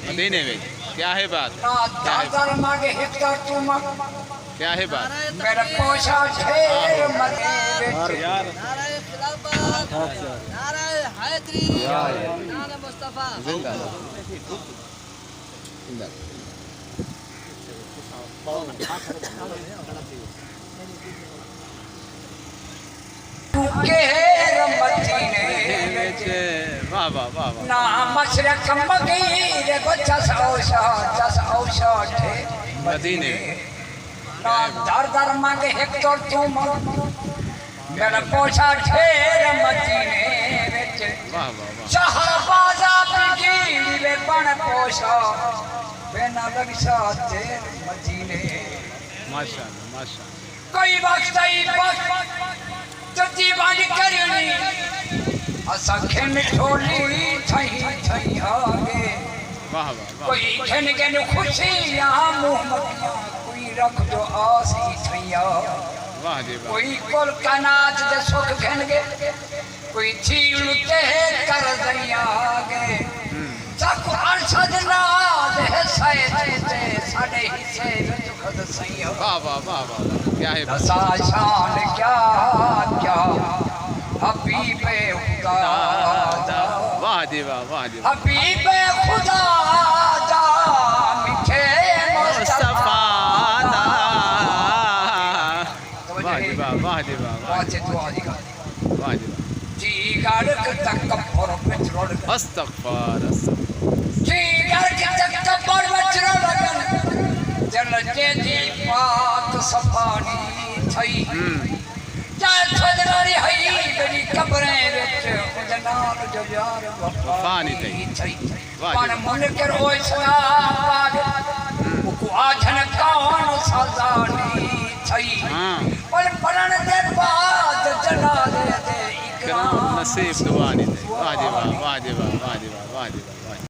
مدینے میں کیا ہے بات کیا ہے بات میرا پوشا ڈھیر مدینے یار نعرہ خلافت نعرہ حیدری نعرہ مصطفیٰ زندہ واہ واہ واہ واہ نا مشرق مغیر بچس اوشا مدینے نا در در مانگے ہیکٹر تم میرا پوشا ڈھیر مدینے وچ واہ واہ واہ شہبازا بگیڑی وے پن پوشا بینا لگشا تیر مدینے ماشاء اللہ ماشاء اللہ کوئی وقت ای وقت جو دیوان کرنی اسا کھن ٹھولی تھئی آگے واہ واہ واہ کوئی کھن گن خوشی یہاں محمدیاں کوئی رکھ جو آسی تھئی آگے واہ جی واہ کوئی کل کنات دے سکھ کھن گے کوئی چھیل تے کر دئی آگے چاکو ارشد ناد ہے سائے تے ساڑے حصے وچ خود سئی واہ واہ واہ واہ کیا ہے بات دسا شان کیا حبیب خدا واہ جی واہ واہ جی واہ حبیب خدا دا میٹھے مصطفیٰ واہ جی واہ واہ جی واہ واہ جی دعا دی گا واہ جی واہ جی گڑک تکبر وچ رڑ استغفار استغفار جی گڑک تکبر وچ رڑ جل جی پاک صفانی تھئی چاہے چھدراری ہئی بڑی قبریں وچ جناب جو یار وفانی تھئی واہ پان جی منکر ہوئے سلام پاک کو آجھن کون سازانی تھئی ہاں اور پڑھن دے بعد جنازے دے کرام نصیب دعانی تھی واہ جی واہ واہ جی واہ واہ جی واہ واہ جی واہ